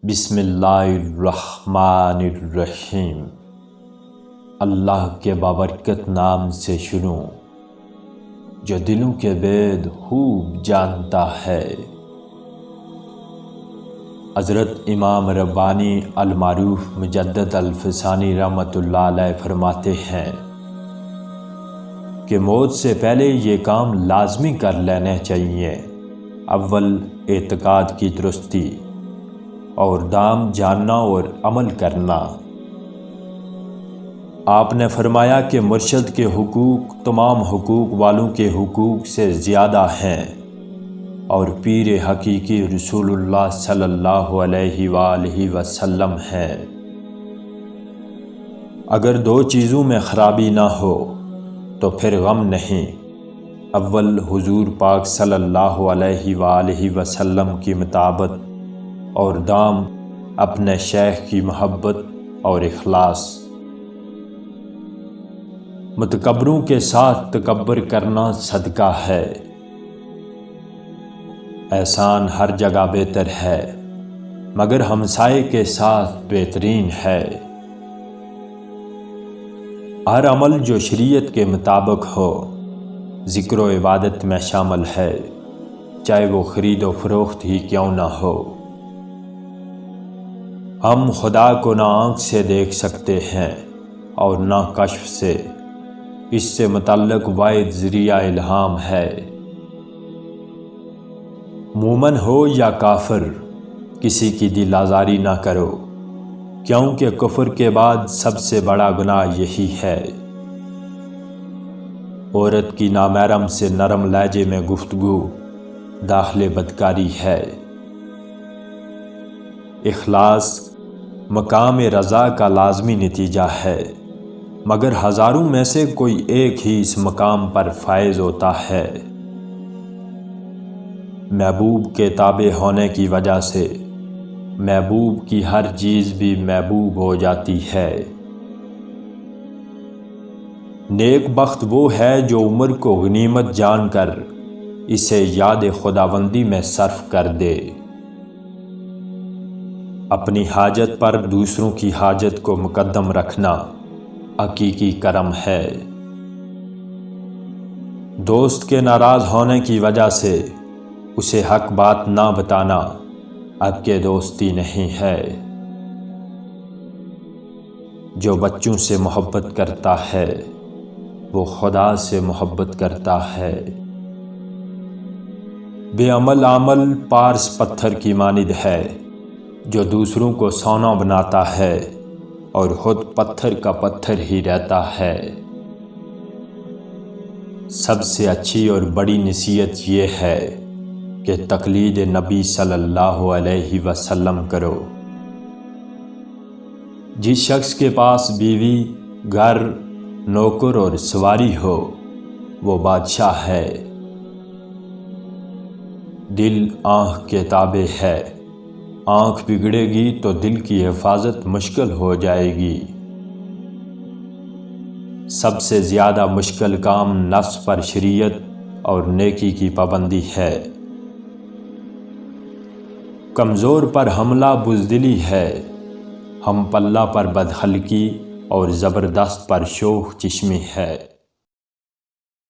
بسم اللہ الرحمن الرحیم۔ اللہ کے بابرکت نام سے شروع جو دلوں کے بید خوب جانتا ہے۔ حضرت امام ربانی المعروف مجدد الفسانی رحمۃ اللہ علیہ فرماتے ہیں کہ موت سے پہلے یہ کام لازمی کر لینے چاہیے۔ اول اعتقاد کی درستی اور دام جاننا اور عمل کرنا۔ آپ نے فرمایا کہ مرشد کے حقوق تمام حقوق والوں کے حقوق سے زیادہ ہیں اور پیر حقیقی رسول اللہ صلی اللہ علیہ وآلہ وسلم ہے۔ اگر دو چیزوں میں خرابی نہ ہو تو پھر غم نہیں۔ اول حضور پاک صلی اللہ علیہ وآلہ وسلم کی مطابقت اور دام اپنے شیخ کی محبت اور اخلاص۔ متکبروں کے ساتھ تکبر کرنا صدقہ ہے۔ احسان ہر جگہ بہتر ہے مگر ہمسائے کے ساتھ بہترین ہے۔ ہر عمل جو شریعت کے مطابق ہو ذکر و عبادت میں شامل ہے، چاہے وہ خرید و فروخت ہی کیوں نہ ہو۔ ہم خدا کو نہ آنکھ سے دیکھ سکتے ہیں اور نہ کشف سے، اس سے متعلق واحد ذریعہ الہام ہے۔ مومن ہو یا کافر کسی کی دل آزاری نہ کرو، کیونکہ کفر کے بعد سب سے بڑا گناہ یہی ہے۔ عورت کی نامحرم سے نرم لہجے میں گفتگو داخل بدکاری ہے۔ اخلاص مقام رضا کا لازمی نتیجہ ہے، مگر ہزاروں میں سے کوئی ایک ہی اس مقام پر فائز ہوتا ہے۔ محبوب کے تابع ہونے کی وجہ سے محبوب کی ہر چیز بھی محبوب ہو جاتی ہے۔ نیک بخت وہ ہے جو عمر کو غنیمت جان کر اسے یاد خداوندی میں صرف کر دے۔ اپنی حاجت پر دوسروں کی حاجت کو مقدم رکھنا حقیقی کرم ہے۔ دوست کے ناراض ہونے کی وجہ سے اسے حق بات نہ بتانا اب کے دوستی نہیں ہے۔ جو بچوں سے محبت کرتا ہے وہ خدا سے محبت کرتا ہے۔ بے عمل عمل پارس پتھر کی مانند ہے جو دوسروں کو سونا بناتا ہے اور خود پتھر کا پتھر ہی رہتا ہے۔ سب سے اچھی اور بڑی نصیحت یہ ہے کہ تقلید نبی صلی اللہ علیہ وسلم کرو۔ جس شخص کے پاس بیوی، گھر، نوکر اور سواری ہو وہ بادشاہ ہے۔ دل آنکھ کے تابع ہے، آنکھ بگڑے گی تو دل کی حفاظت مشکل ہو جائے گی۔ سب سے زیادہ مشکل کام نفس پر شریعت اور نیکی کی پابندی ہے۔ کمزور پر حملہ بزدلی ہے، ہم پلہ پر بدخلقی اور زبردست پر شوخ چشمی ہے۔